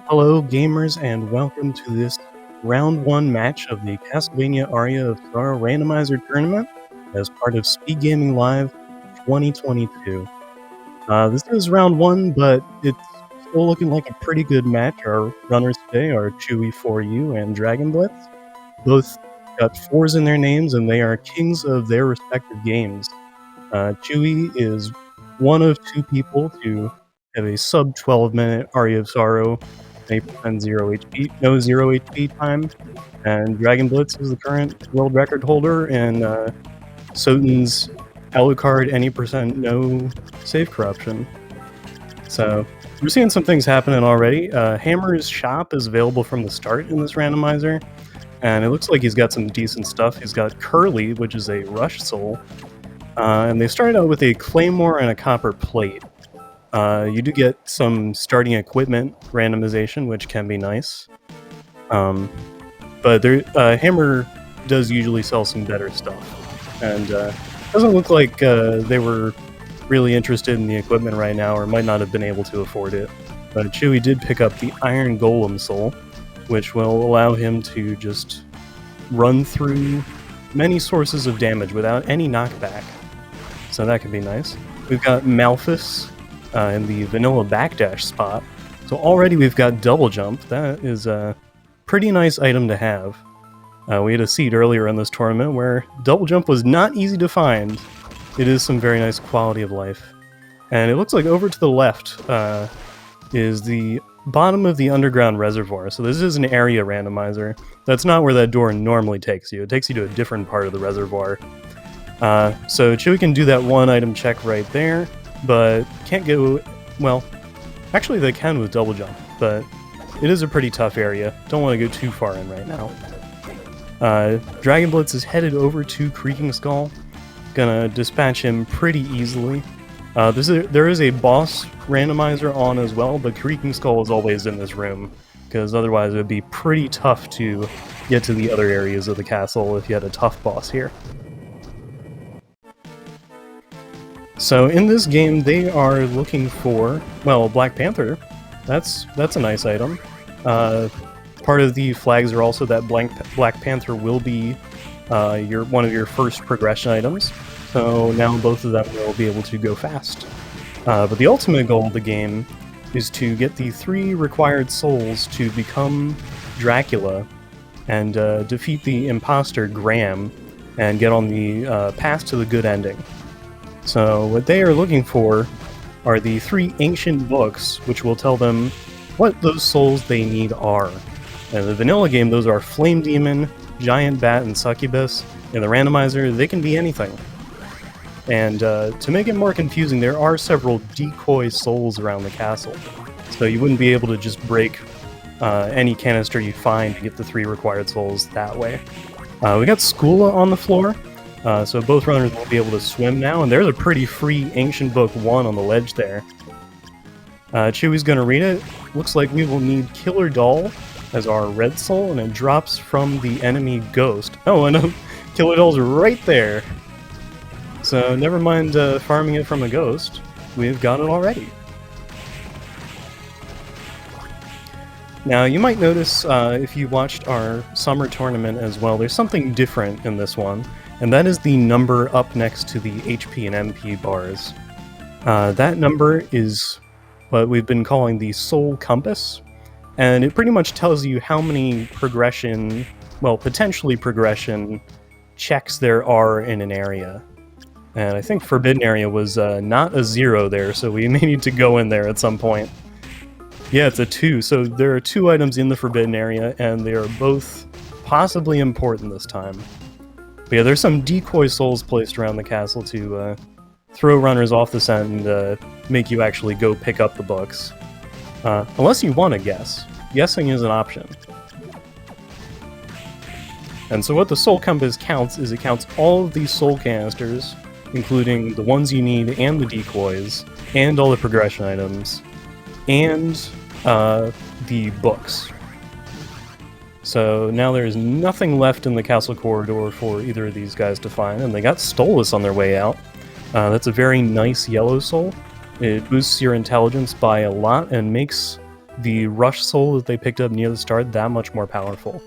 Hello, gamers, and welcome to this round 1 match of the Castlevania Aria of Sorrow Randomizer tournament as part of SpeedGaming Live 2022. This is round 1, but it's still looking like a pretty good match. Our runners today are chewy4u and dr4gonblitz. Both got 4s in their names, and they are kings of their respective games. Chewy is one of 2 people to have a sub 12-minute Aria of Sorrow 8% 0 HP, no 0 HP time, and dr4gonblitz is the current world record holder in Soten's Alucard any percent no save corruption. So we're seeing some things happening already. Hammer's shop is available from the start in this randomizer, and it looks like he's got some decent stuff. He's got Curly, which is a rush soul, and they started out with a claymore and a copper plate. You do get some starting equipment randomization, which can be nice. But Hammer does usually sell some better stuff. And doesn't look like they were really interested in the equipment right now, or might not have been able to afford it. But Chewy did pick up the Iron Golem Soul, which will allow him to just run through many sources of damage without any knockback. So that could be nice. We've got Malphus in the vanilla backdash spot. So already we've got double jump. That is a pretty nice item to have. We had a seed earlier in this tournament where double jump was not easy to find. It is some very nice quality of life. And it looks like over to the left is the bottom of the underground reservoir. So this is an area randomizer. That's not where that door normally takes you. It takes you to a different part of the reservoir. So Chewy can do that one item check right there, but can't go, well, actually they can with double jump, but it is a pretty tough area. Don't want to go too far in right now. dr4gonblitz is headed over to Creaking Skull. Gonna dispatch him pretty easily. There is a boss randomizer on as well, but Creaking Skull is always in this room, because otherwise it would be pretty tough to get to the other areas of the castle if you had a tough boss here. So in this game, they are looking for, well, Black Panther. That's a nice item. Part of the flags are also that Black Panther will be one of your first progression items. So now both of them will be able to go fast. But the ultimate goal of the game is to get the 3 required souls to become Dracula and defeat the imposter Graham and get on the path to the good ending. So what they are looking for are the 3 ancient books, which will tell them what those souls they need are. In the vanilla game, those are Flame Demon, Giant Bat, and Succubus. In the randomizer, they can be anything. And to make it more confusing, there are several decoy souls around the castle. So you wouldn't be able to just break any canister you find to get the 3 required souls that way. We got Skula on the floor. So both runners will be able to swim now, and there's a pretty free Ancient Book 1 on the ledge there. Chewy's gonna read it. Looks like we will need Killer Doll as our red soul, and it drops from the enemy ghost. Oh, and Killer Doll's right there! So never mind farming it from a ghost. We've got it already. Now, you might notice if you watched our summer tournament as well, there's something different in this one. And that is the number up next to the HP and MP bars. That number is what we've been calling the Soul Compass, and it pretty much tells you how many progression, well, potentially progression, checks there are in an area. And I think Forbidden Area was not a 0 there, so we may need to go in there at some point. Yeah, it's a 2, so there are 2 items in the Forbidden Area, and they are both possibly important this time. But yeah, there's some decoy souls placed around the castle to throw runners off the scent and make you actually go pick up the books. Unless you want to guess. Guessing is an option. And so what the Soul Compass counts is it counts all of these soul canisters, including the ones you need and the decoys, and all the progression items, and the books. So now there's nothing left in the castle corridor for either of these guys to find, and they got Stolas on their way out. That's a very nice yellow soul. It boosts your intelligence by a lot and makes the rush soul that they picked up near the start that much more powerful.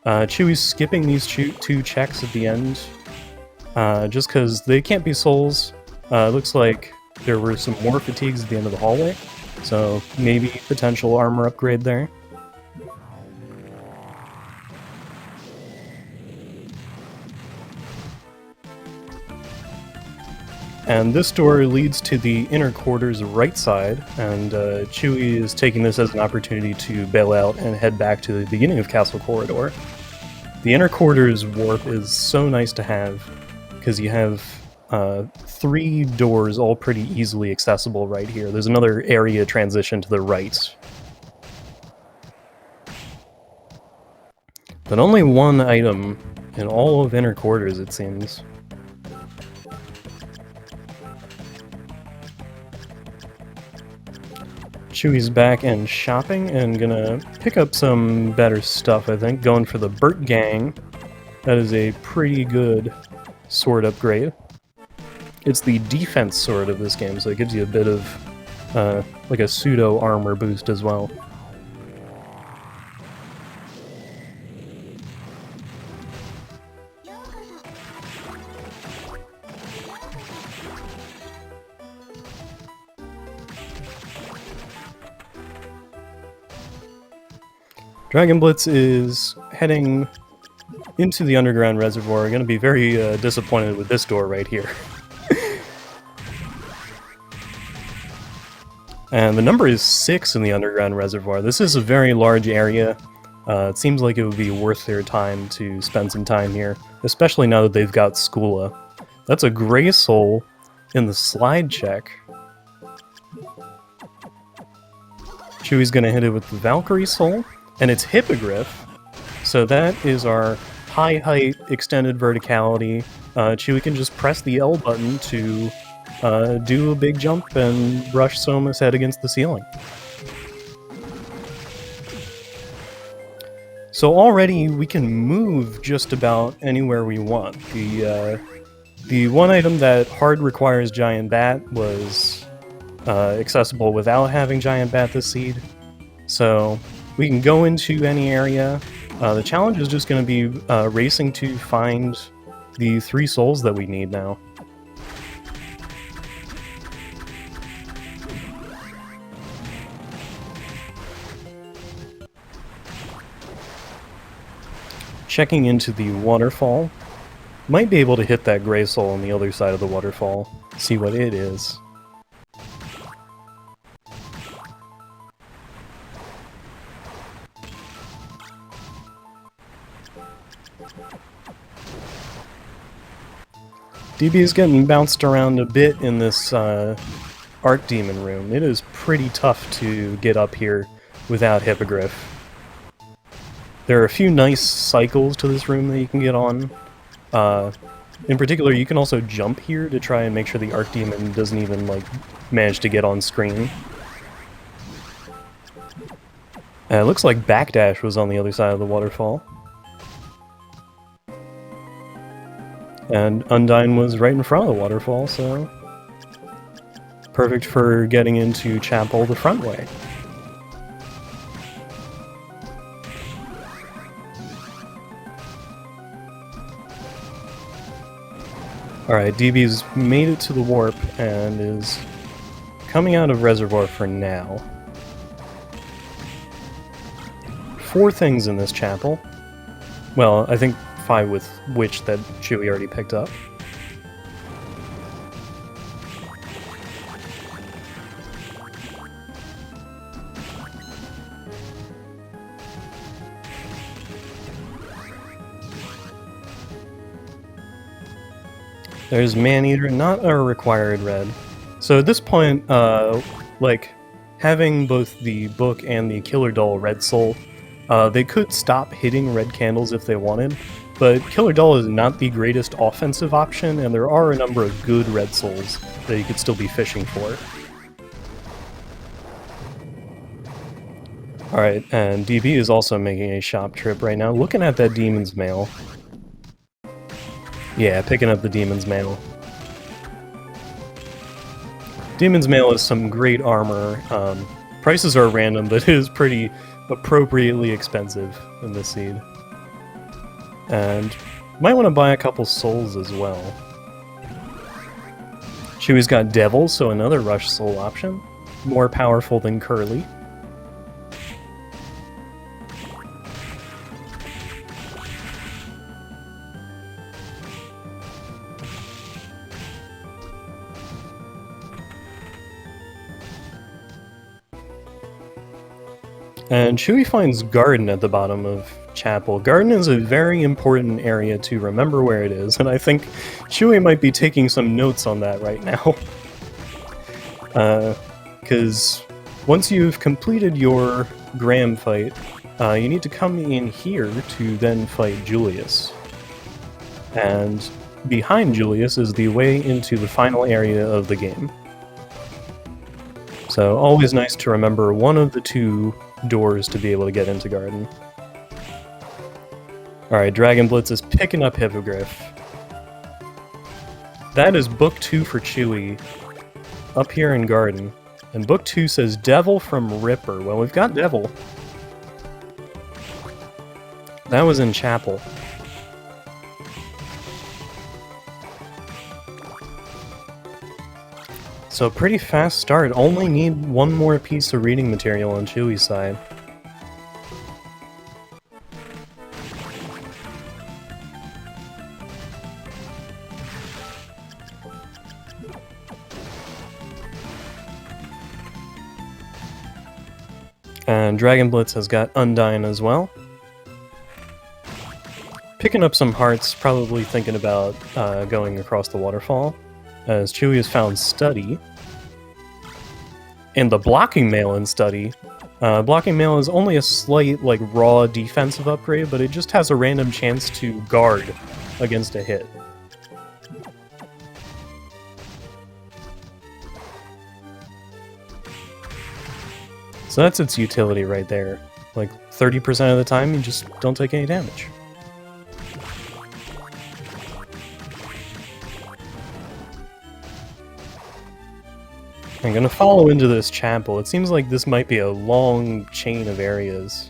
Chewy's skipping these two checks at the end, just because they can't be souls. Looks like there were some more fatigues at the end of the hallway, so maybe potential armor upgrade there. And this door leads to the inner quarters right side, and Chewy is taking this as an opportunity to bail out and head back to the beginning of Castle Corridor. The inner quarters warp is so nice to have, because you have 3 doors all pretty easily accessible right here. There's another area transition to the right. But only one item in all of inner quarters, it seems. Chewy's back and shopping and gonna pick up some better stuff, I think. Going for the Burt Gang. That is a pretty good sword upgrade. It's the defense sword of this game, so it gives you a bit of like a pseudo armor boost as well. dr4gonblitz is heading into the underground reservoir. Going to be very disappointed with this door right here. And the number is 6 in the underground reservoir. This is a very large area. It seems like it would be worth their time to spend some time here, especially now that they've got Skula. That's a gray soul in the slide check. Chewy's going to hit it with the Valkyrie soul, and it's Hippogriff. So that is our high height extended verticality. Chewy can just press the L button to do a big jump and rush Soma's head against the ceiling. So already we can move just about anywhere we want. The one item that hard requires Giant Bat was accessible without having Giant Bat this seed. So we can go into any area. The challenge is just going to be racing to find the 3 souls that we need now. Checking into the waterfall. Might be able to hit that gray soul on the other side of the waterfall. See what it is. DB is getting bounced around a bit in this Arc Demon room. It is pretty tough to get up here without Hippogriff. There are a few nice cycles to this room that you can get on. In particular, you can also jump here to try and make sure the Arc Demon doesn't even like manage to get on screen. It looks like Backdash was on the other side of the waterfall. And Undyne was right in front of the waterfall, so perfect for getting into Chapel the front way. Alright, DB's made it to the warp and is coming out of Reservoir for now. 4 things in this chapel. Well, I think 5 with Witch that Chewy already picked up. There's Maneater, not a required red. So at this point, like, having both the book and the Killer Doll red soul, they could stop hitting red candles if they wanted, but Killer Doll is not the greatest offensive option, and there are a number of good red souls that you could still be fishing for. Alright, and DB is also making a shop trip right now, looking at that Demon's Mail. Yeah, picking up the Demon's Mail. Demon's Mail is some great armor, Prices are random, but it is pretty appropriately expensive in this seed. And might want to buy a couple souls as well. Chewy's got Devil, so another rush soul option. More powerful than Curly. And Chewy finds Garden at the bottom of Chapel. Garden is a very important area to remember where it is, and I think Chewy might be taking some notes on that right now. Because once you've completed your Graham fight, you need to come in here to then fight Julius. And behind Julius is the way into the final area of the game. So always nice to remember one of the two doors to be able to get into Garden. Alright, dr4gonblitz is picking up Hippogriff. That is book 2 for Chewy, up here in Garden. And book 2 says Devil from Ripper. Well, we've got Devil. That was in Chapel. So pretty fast start, only need one more piece of reading material on Chewy's side. And dr4gonblitz has got Undyne as well. Picking up some hearts, probably thinking about going across the waterfall. As Chewy has found Study. And the Blocking Mail in Study. Blocking Mail is only a slight, like, raw defensive upgrade, but it just has a random chance to guard against a hit. So that's its utility right there. Like, 30% of the time, you just don't take any damage. I'm gonna follow into this chapel. It seems like this might be a long chain of areas.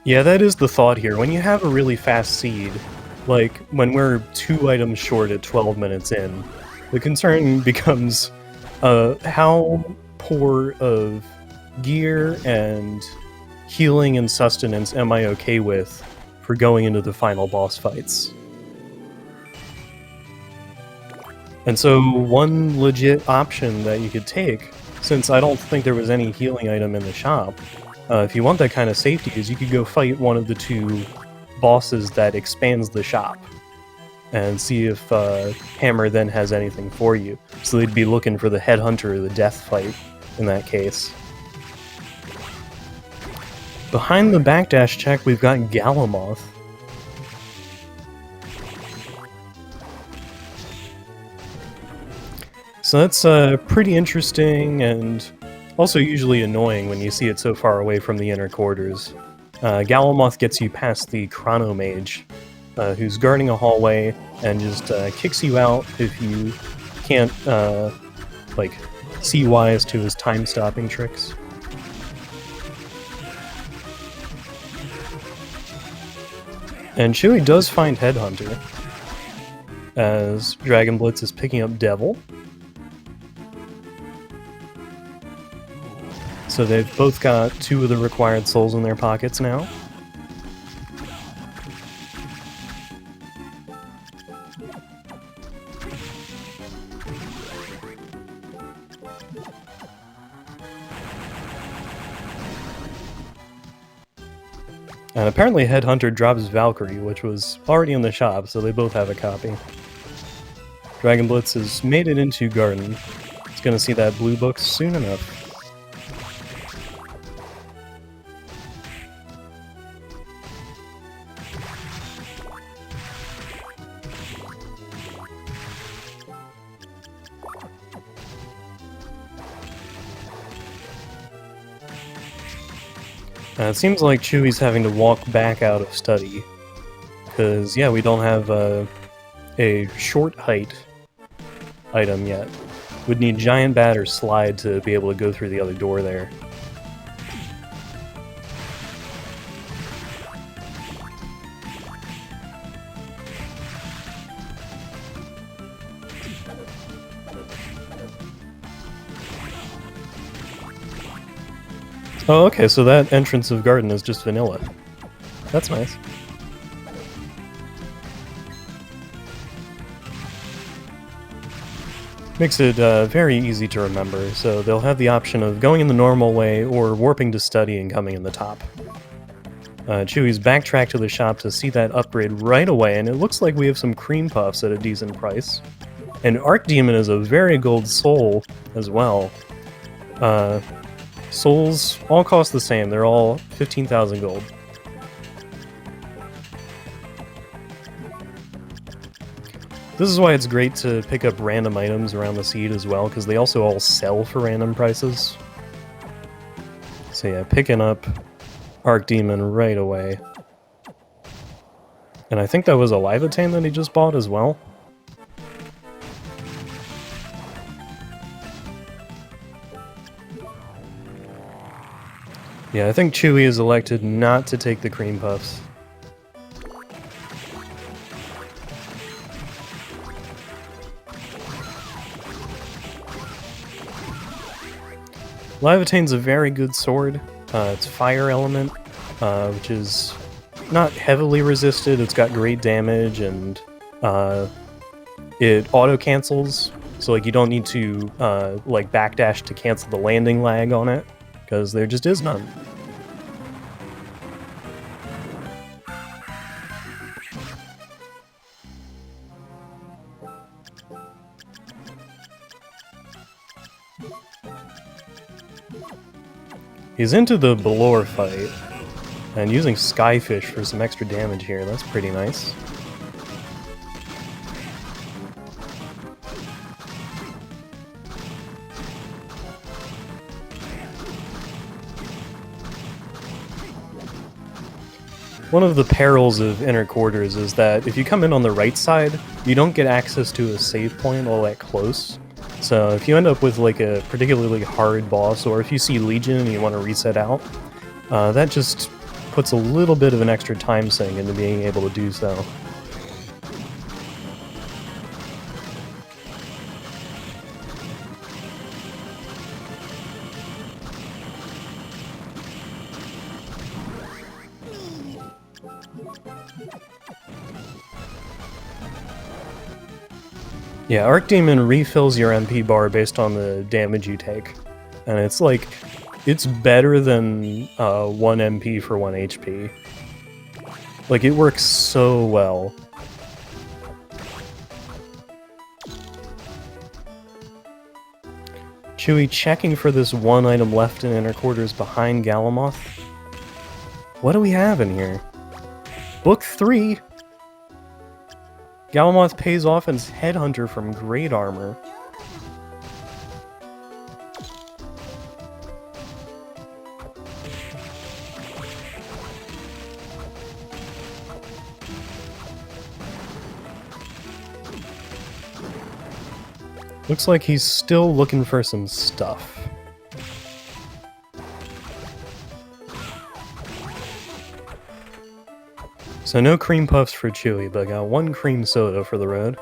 Yeah, that is the thought here. When you have a really fast seed, like when we're 2 items short at 12 minutes in, the concern becomes how poor of gear and healing and sustenance am I okay with for going into the final boss fights. And so one legit option that you could take, since I don't think there was any healing item in the shop, if you want that kind of safety, is you could go fight one of the 2 bosses that expands the shop. And see if Hammer then has anything for you. So they'd be looking for the Headhunter or the Death fight in that case. Behind the backdash check, we've got Galamoth. So that's pretty interesting and also usually annoying when you see it so far away from the inner quarters. Galamoth gets you past the Chronomage, who's guarding a hallway and just kicks you out if you can't, like, see wise to his time-stopping tricks. And Chewy does find Headhunter, as dr4gonblitz is picking up Devil. So they've both got 2 of the required souls in their pockets now. And apparently Headhunter drops Valkyrie, which was already in the shop, so they both have a copy. dr4gonblitz has made it into Garden. It's gonna see that blue book soon enough. It seems like Chewy's having to walk back out of study. Because, yeah, we don't have a short height item yet. Would need giant bat or slide to be able to go through the other door there. Oh, okay, so that entrance of garden is just vanilla. That's nice. Makes it very easy to remember, so they'll have the option of going in the normal way or warping to study and coming in the top. Chewy's backtracked to the shop to see that upgrade right away, and it looks like we have some cream puffs at a decent price. And Archdemon is a very gold soul as well. Souls all cost the same, they're all 15,000 gold. This is why it's great to pick up random items around the seed as well, because they also all sell for random prices. So yeah, picking up Archdemon right away. And I think that was a Livatane that he just bought as well. Yeah, I think Chewy is elected not to take the cream puffs. Livatane's a very good sword. It's fire element, which is not heavily resisted. It's got great damage, and it auto-cancels, so like you don't need to like backdash to cancel the landing lag on it, because there just is none. He's into the Belor fight, and using Skyfish for some extra damage here, that's pretty nice. One of the perils of inner quarters is that if you come in on the right side, you don't get access to a save point all that close. So if you end up with like a particularly hard boss, or if you see Legion and you want to reset out, that just puts a little bit of an extra time sink into being able to do so. Yeah, Archdemon refills your MP bar based on the damage you take. And it's like, it's better than 1 MP for 1 HP. Like, it works so well. Chewy checking for this one item left in inner quarters behind Galamoth. What do we have in here? Book 3! Galamoth pays off as Headhunter from Great Armor. Looks like he's still looking for some stuff. So no cream puffs for Chewy, but I got 1 cream soda for the road.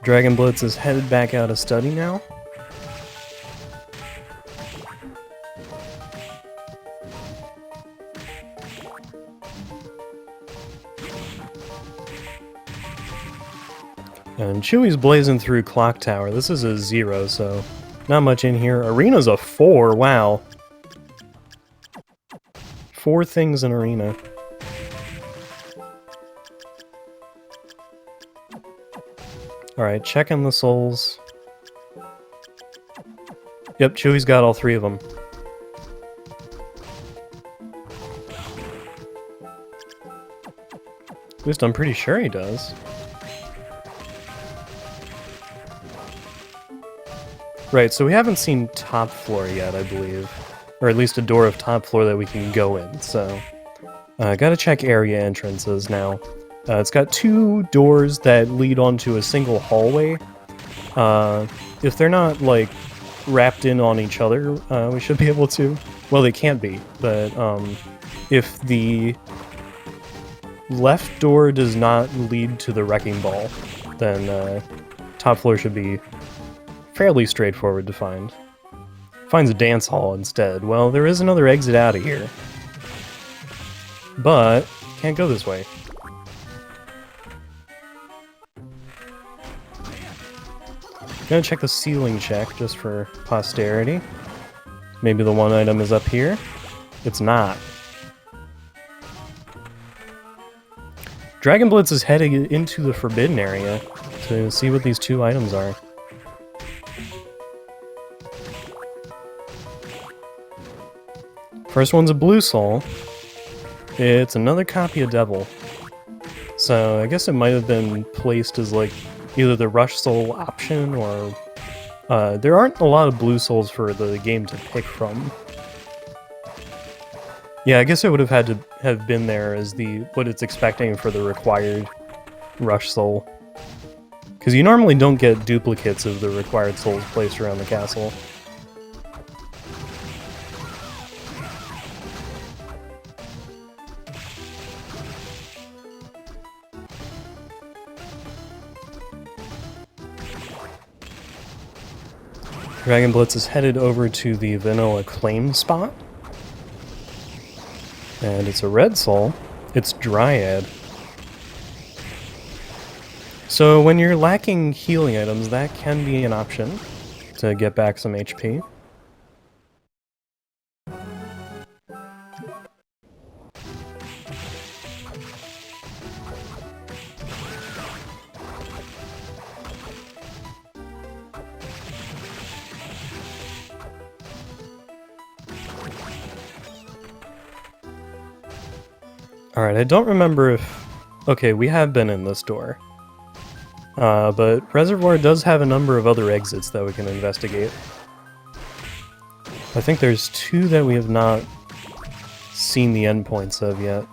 dr4gonblitz is headed back out of study now. And Chewy's blazing through Clock Tower. This is a 0, so not much in here. Arena's a 4, wow. 4 things in Arena. Alright, checking the souls. Yep, Chewy's got all 3 of them. At least I'm pretty sure he does. Right, so we haven't seen top floor yet, I believe. Or at least a door of top floor that we can go in, so... gotta check area entrances now. It's got 2 doors that lead onto a single hallway. If they're not, like, wrapped in on each other, we should be able to. Well, they can't be, but if the left door does not lead to the wrecking ball, then top floor should be fairly straightforward to find. Finds a dance hall instead. Well, there is another exit out of here. But, can't go this way. Gonna check the ceiling check, just for posterity. Maybe the one item is up here? It's not. dr4gonblitz is heading into the forbidden area to see what these 2 items are. First one's a blue soul. It's another copy of Devil. So I guess it might have been placed as like either the rush soul option or... there aren't a lot of blue souls for the game to pick from. Yeah, I guess it would have had to have been there as what it's expecting for the required rush soul. Because you normally don't get duplicates of the required souls placed around the castle. dr4gonblitz is headed over to the vanilla claim spot. And it's a red soul. It's Dryad. So when you're lacking healing items, that can be an option to get back some HP. Alright, I don't remember if... Okay, we have been in this door. But Reservoir does have a number of other exits that we can investigate. I think there's 2 that we have not seen the endpoints of yet.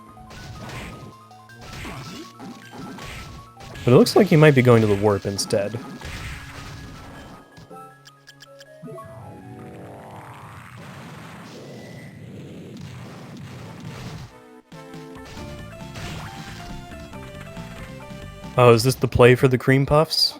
But it looks like you might be going to the warp instead. Oh, is this the play for the cream puffs?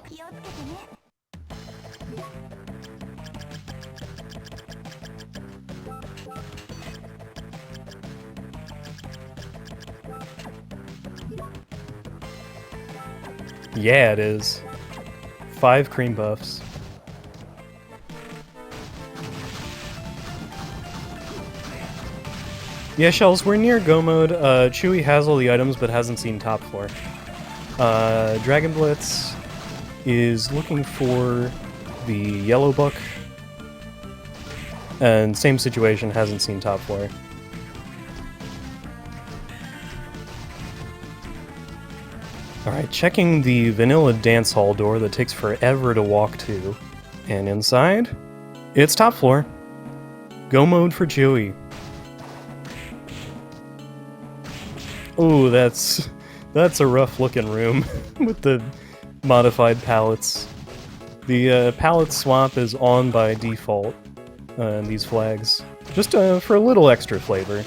Yeah, it is. 5 cream puffs. Yeah, Shells, we're near go mode. Chewy has all the items but hasn't seen top floor. dr4gonblitz is looking for the yellow book, and same situation, hasn't seen top floor. Alright, checking the vanilla dance hall door that takes forever to walk to, and inside, it's top floor. Go mode for Chewy. Ooh, that's a rough looking room with the modified palettes. The palette swap is on by default in these flags, just for a little extra flavor.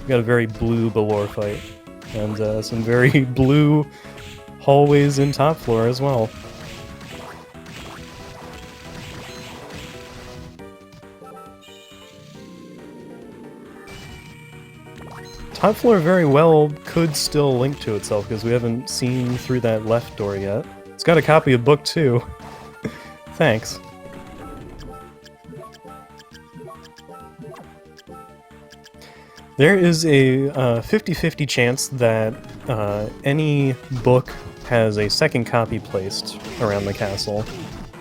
Got a very blue Balor fight, and some very blue hallways in top floor as well. Top floor very well could still link to itself, because we haven't seen through that left door yet. It's got a copy of book 2. Thanks. There is a 50-50 chance that any book has a second copy placed around the castle.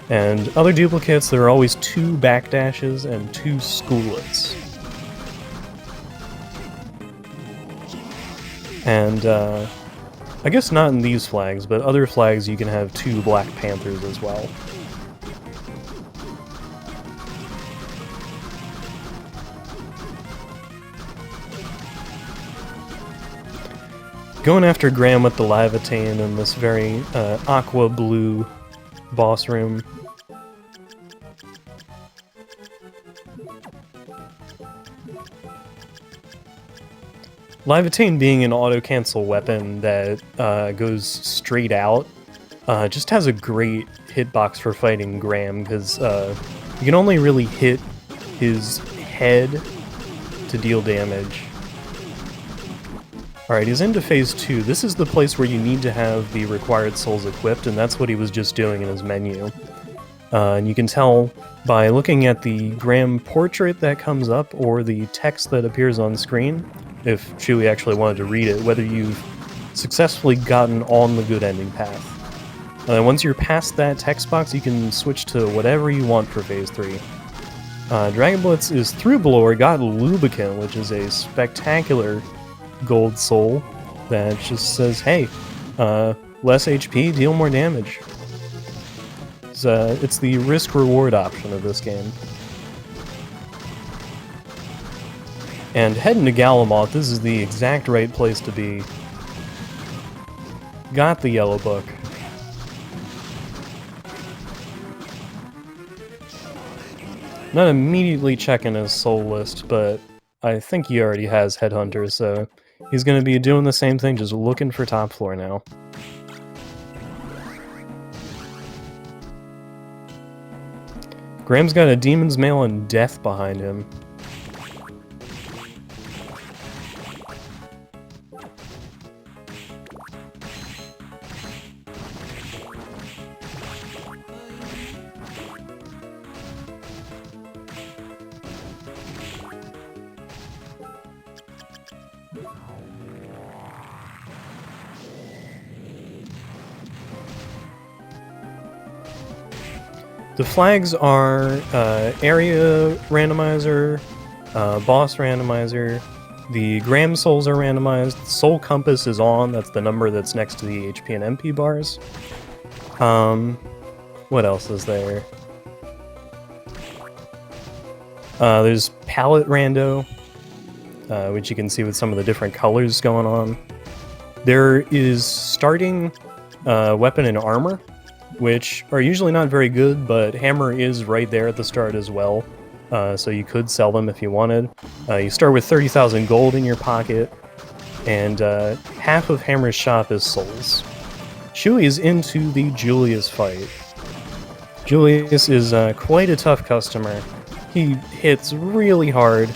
And other duplicates, there are always 2 backdashes and 2 schoolets. And I guess not in these flags, but other flags you can have 2 Black Panthers as well. Going after Graham with the Levitane in this very aqua blue boss room. Levitane being an auto-cancel weapon that goes straight out, just has a great hitbox for fighting Graham, because you can only really hit his head to deal damage. Alright, he's into phase 2. This is the place where you need to have the required souls equipped, and that's what he was just doing in his menu. And you can tell by looking at the Graham portrait that comes up, or the text that appears on screen, if Chewy actually wanted to read it, whether you've successfully gotten on the good ending path. Once you're past that text box, you can switch to whatever you want for phase 3. Dragon Blitz is through below, got Lubricant, which is a spectacular gold soul that just says, hey, less HP, deal more damage. It's the risk-reward option of this game. And heading to Galamoth, this is the exact right place to be. Got the yellow book. Not immediately checking his soul list, but I think he already has Headhunters, so he's going to be doing the same thing, just looking for top floor now. Graham's got a Demon's Mail and Death behind him. The flags are Area Randomizer, Boss Randomizer, the Graham Souls are randomized, Soul Compass is on, that's the number that's next to the HP and MP bars. What else is there? There's Palette Rando, which you can see with some of the different colors going on. There is Starting Weapon and Armor, which are usually not very good, but Hammer is right there at the start as well, so you could sell them if you wanted. You start with 30,000 gold in your pocket, and half of Hammer's shop is souls. Chewy is into the Julius fight. Julius is quite a tough customer. He hits really hard.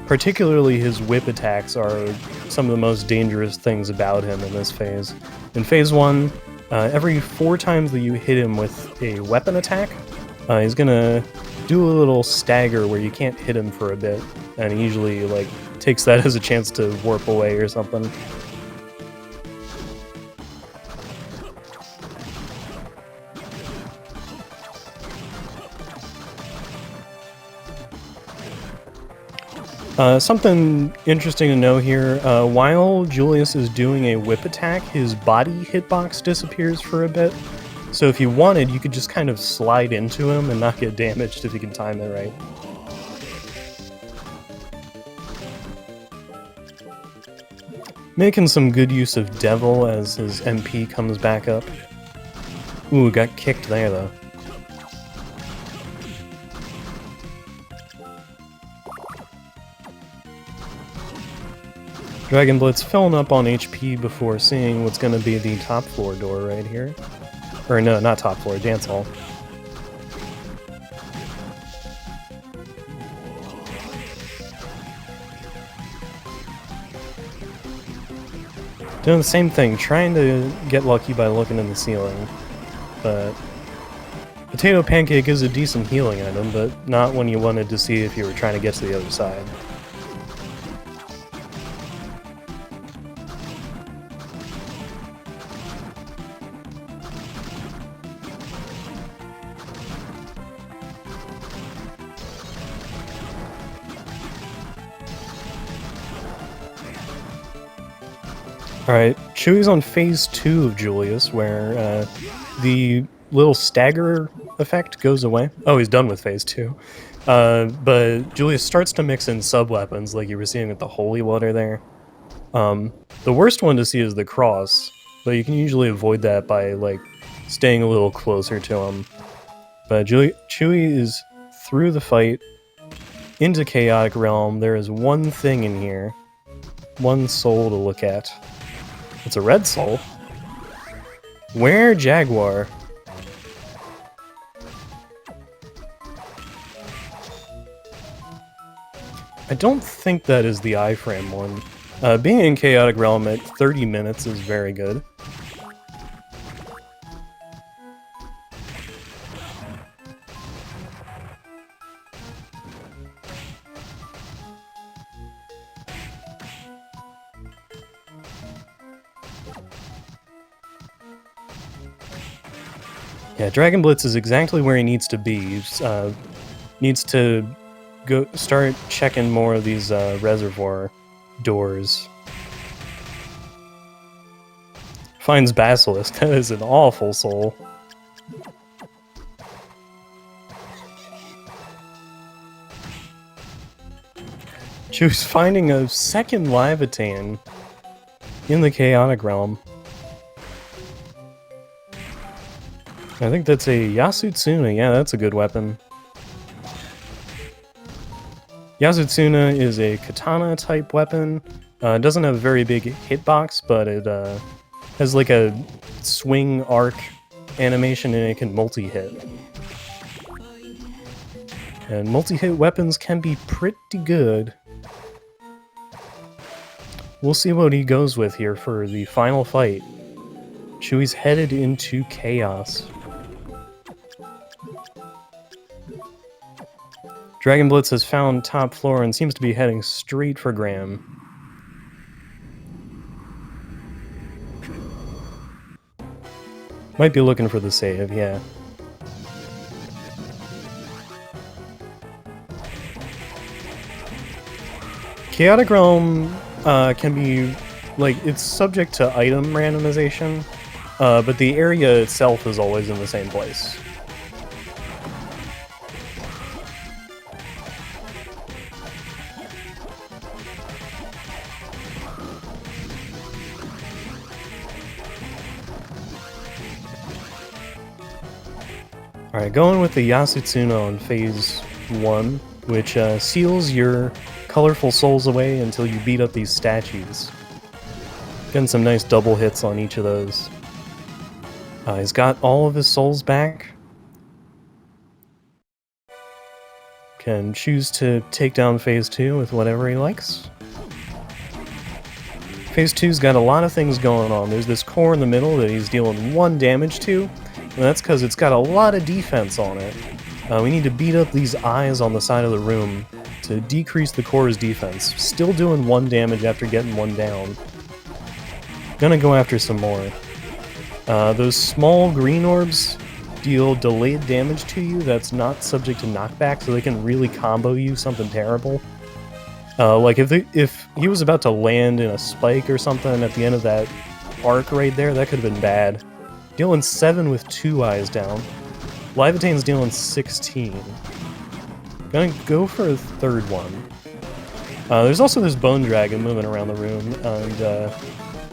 Particularly his whip attacks are some of the most dangerous things about him in this phase. In phase 1, every 4 times that you hit him with a weapon attack, he's gonna do a little stagger where you can't hit him for a bit, and he usually takes that as a chance to warp away or something. Something interesting to know here, while Julius is doing a whip attack, his body hitbox disappears for a bit. So if you wanted, you could just kind of slide into him and not get damaged if you can time it right. Making some good use of Devil as his MP comes back up. Ooh, got kicked there though. Dragon Blitz filling up on HP before seeing what's going to be the top floor door right here. Or no, not top floor, dance hall. Doing the same thing, trying to get lucky by looking in the ceiling. But Potato Pancake is a decent healing item, but not when you wanted to see if you were trying to get to the other side. Alright, Chewy's on phase 2 of Julius, where the little stagger effect goes away. Oh, he's done with phase 2. But Julius starts to mix in sub-weapons, like you were seeing with the Holy Water there. The worst one to see is the Cross, but you can usually avoid that by, like, staying a little closer to him. But Chewy is through the fight, into Chaotic Realm. There is one thing in here. One soul to look at. It's a red soul. Where Jaguar? I don't think that is the iframe one. Being in Chaotic Realm at 30 minutes is very good. Yeah, dr4gonblitz is exactly where he needs to be. He needs to go start checking more of these reservoir doors. Finds Basilisk. That is an awful soul. Choose finding a second Leviathan in the Chaotic Realm. I think that's a Yasutsuna. Yeah, that's a good weapon. Yasutsuna is a katana type weapon. It doesn't have a very big hitbox, but it has like a swing arc animation and it can multi-hit. And multi-hit weapons can be pretty good. We'll see what he goes with here for the final fight. Chewy's headed into chaos. dr4gonblitz has found top floor and seems to be heading straight for Graham. Might be looking for the save, yeah. Chaotic Realm can be, like, it's subject to item randomization, but the area itself is always in the same place. Alright, going with the Yasutsuna on phase 1, which seals your colorful souls away until you beat up these statues. Getting some nice double hits on each of those. He's got all of his souls back. Can choose to take down phase 2 with whatever he likes. Phase 2's got a lot of things going on. There's this core in the middle that he's dealing 1 damage to, and that's because it's got a lot of defense on it. We need to beat up these eyes on the side of the room to decrease the core's defense. Still doing 1 damage after getting 1 down. Gonna go after some more. Those small green orbs deal delayed damage to you that's not subject to knockback, so they can really combo you something terrible. Like if he was about to land in a spike or something at the end of that arc right there, that could have been bad. Dealing 7 with 2 eyes down. Leviathan's dealing 16. Gonna go for a third one. There's also this bone dragon moving around the room, and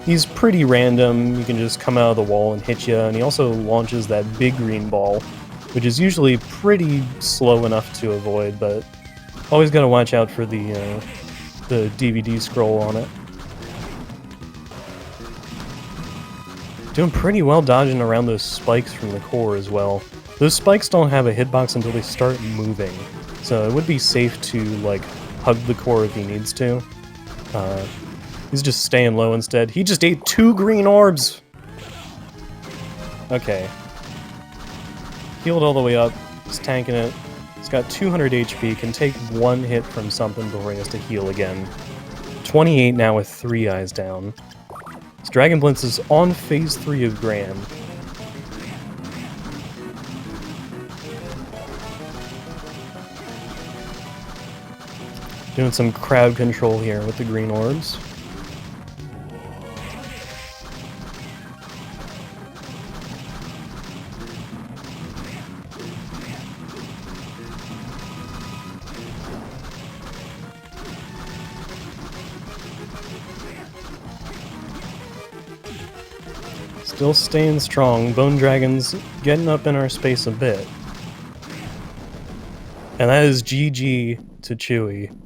he's pretty random. You can just come out of the wall and hit you, and he also launches that big green ball, which is usually pretty slow enough to avoid, but always gotta watch out for the DVD scroll on it. Doing pretty well dodging around those spikes from the core as well. Those spikes don't have a hitbox until they start moving, so it would be safe to, like, hug the core if he needs to. He's just staying low instead. He just ate 2 green orbs! Okay. Healed all the way up. He's tanking it. He's got 200 HP, can take 1 hit from something before he has to heal again. 28 now with 3 eyes down. dr4gonblitz is on phase 3 of Graham. Doing some crowd control here with the green orbs. Still staying strong. Bone Dragon's getting up in our space a bit. And that is GG to Chewy.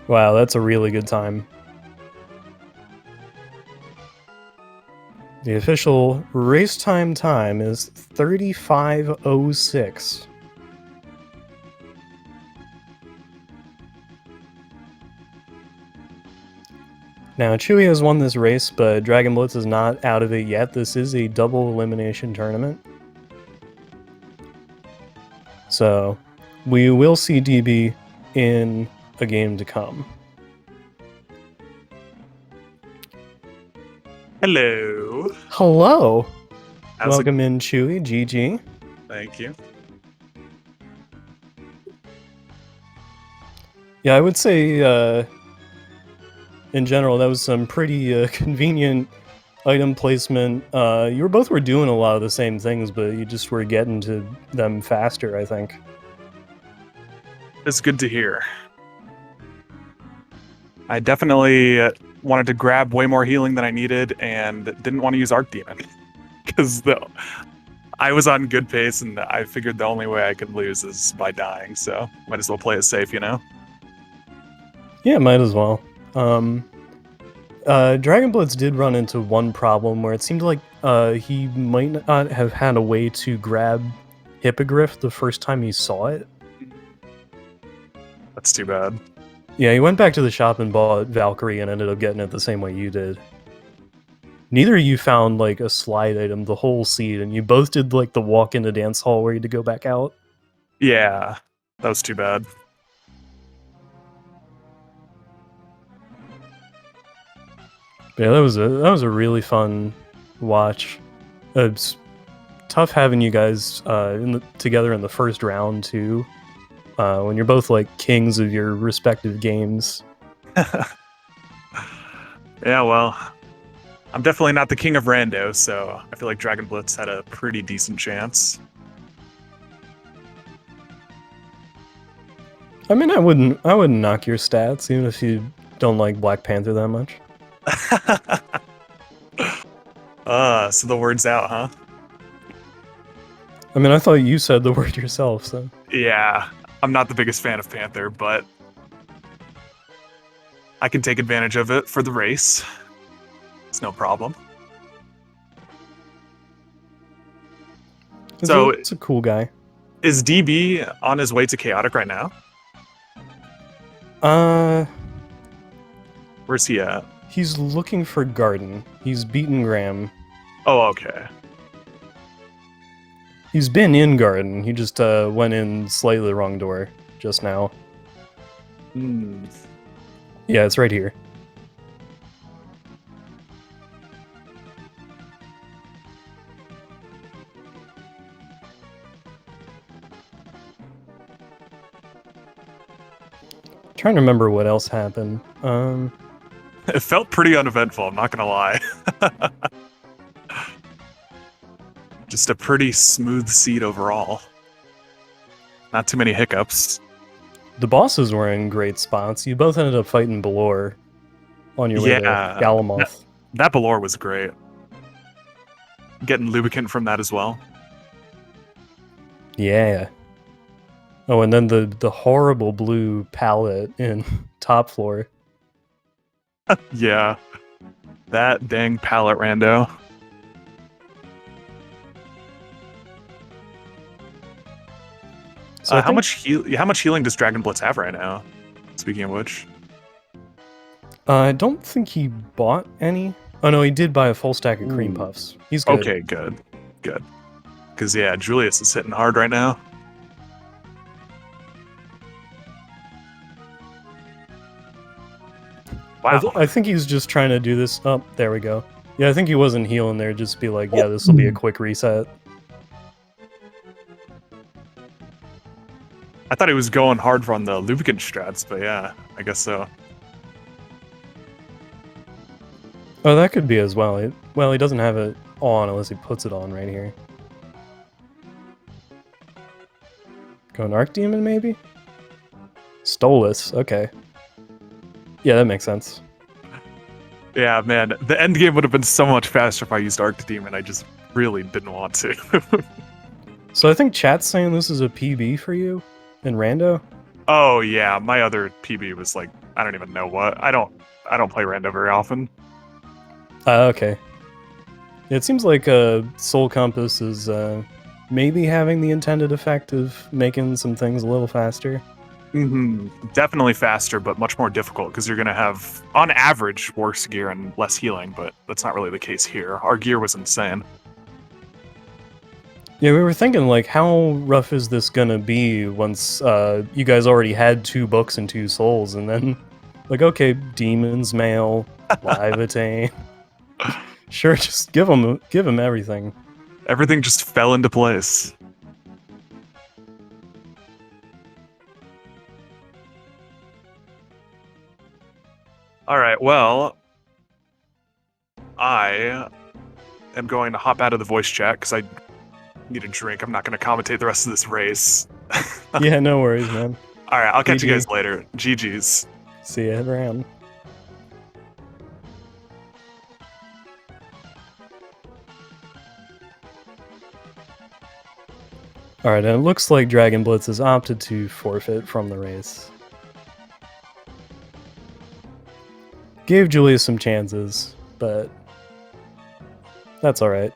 Wow, that's a really good time. The official race time is 35:06. Now, Chewy has won this race, but dr4gonblitz is not out of it yet. This is a double elimination tournament. So, we will see DB in a game to come. Hello. Hello. How's Welcome in, Chewy. GG. Thank you. Yeah, I would say, in general, that was some pretty convenient item placement. You both were doing a lot of the same things, but you just were getting to them faster, I think. It's good to hear. I definitely wanted to grab way more healing than I needed and didn't want to use Arc Demon. Because I was on good pace and I figured the only way I could lose is by dying, so might as well play it safe, you know? Yeah, might as well. dr4gonblitz did run into one problem where it seemed like he might not have had a way to grab Hippogriff the first time he saw it. That's too bad. Yeah, he went back to the shop and bought Valkyrie and ended up getting it the same way you did. Neither of you found, like, a slide item the whole seed, and you both did, like, the walk in the dance hall where you had to go back out. Yeah, that was too bad. Yeah, that was a really fun watch. It's tough having you guys together in the first round too, when you're both like kings of your respective games. Yeah, well, I'm definitely not the king of rando, so I feel like dr4gonblitz had a pretty decent chance. I mean, I wouldn't knock your stats even if you don't like Black Panther that much. So the word's out, huh? I mean, I thought you said the word yourself, so. Yeah, I'm not the biggest fan of Panther, but I can take advantage of it for the race. It's no problem. It's a cool guy. Is DB on his way to Chaotic right now? Where's he at? He's looking for Garden. He's beaten Graham. Oh, okay. He's been in Garden. He just went in slightly the wrong door just now. Hmm. Yeah, it's right here. Trying to remember what else happened. It felt pretty uneventful, I'm not gonna lie. Just a pretty smooth seed overall. Not too many hiccups. The bosses were in great spots. You both ended up fighting Belor on your way to Galamoth. That Belor was great. Getting lubricant from that as well. Yeah. Oh, and then the horrible blue palette in top floor. Yeah. That dang palette rando. So how much healing does dr4gonblitz have right now? Speaking of which. I don't think he bought any. Oh no, he did buy a full stack of cream puffs. He's good. Okay, good. Good. Because yeah, Julius is hitting hard right now. Wow. I think he's just trying to do this. Oh, there we go. Yeah, I think he wasn't healing there. Just be like, yeah, this will be a quick reset. I thought he was going hard on the lubricant strats, but yeah, I guess so. Oh, that could be as well. Well, he doesn't have it on unless he puts it on right here. Go an Arc Demon, maybe? Stolas, okay. Yeah, that makes sense. Yeah, man, the end game would have been so much faster if I used Archdemon. I just really didn't want to. So I think chat's saying this is a PB for you in Rando? Oh yeah, my other PB was like, I don't even know what. I don't play Rando very often. Okay. It seems like Soul Compass is maybe having the intended effect of making some things a little faster. Definitely faster, but much more difficult because you're gonna have, on average, worse gear and less healing. But that's not really the case here. Our gear was insane. Yeah, we were thinking, like, how rough is this gonna be once you guys already had 2 books and 2 souls, and then, like, okay, Demon's Mail, Liveatane. Sure, just give him everything. Everything just fell into place. All right, well, I am going to hop out of the voice chat because I need a drink. I'm not going to commentate the rest of this race. Yeah, no worries, man. All right, I'll catch you GG. guys later. GG's. See ya around. Alright, and it looks like Dragon Blitz has opted to forfeit from the race. Gave Julius some chances, but that's alright.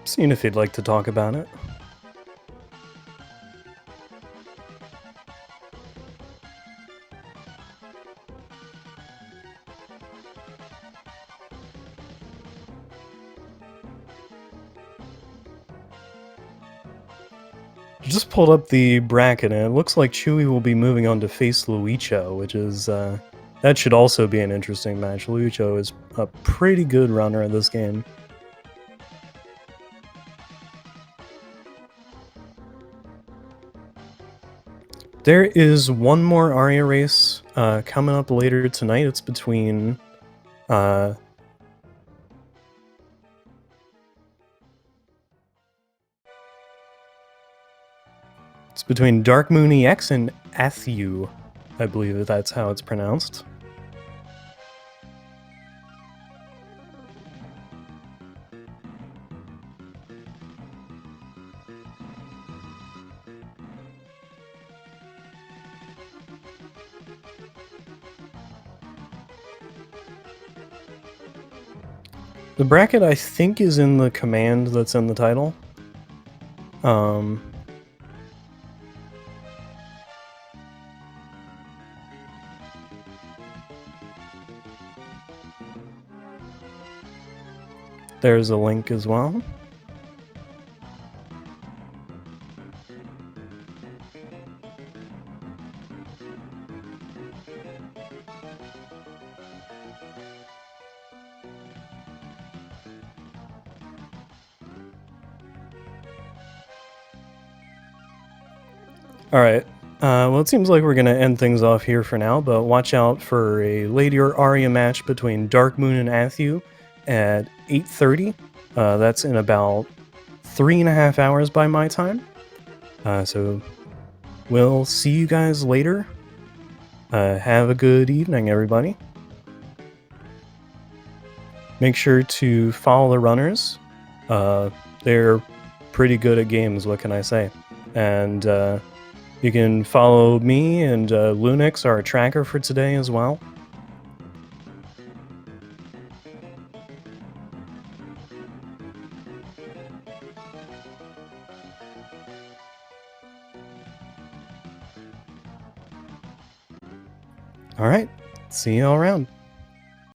Seeing if he'd like to talk about it. Just pulled up the bracket and it looks like Chewy will be moving on to face Luicho, which is, that should also be an interesting match. Luicho is a pretty good runner in this game. There is one more Aria race coming up later tonight. It's between Dark Moon EX and Athu, I believe that's how it's pronounced. The bracket, I think, is in the command that's in the title. There's a link as well. Alright, well it seems like we're going to end things off here for now, but watch out for a Lady or Aria match between Dark Moon and Athu at 8:30. That's in about 3.5 hours by my time. So we'll see you guys later. Have a good evening, everybody. Make sure to follow the runners. They're pretty good at games, what can I say? And you can follow me and Lunix, our tracker for today as well. Alright, see you all around.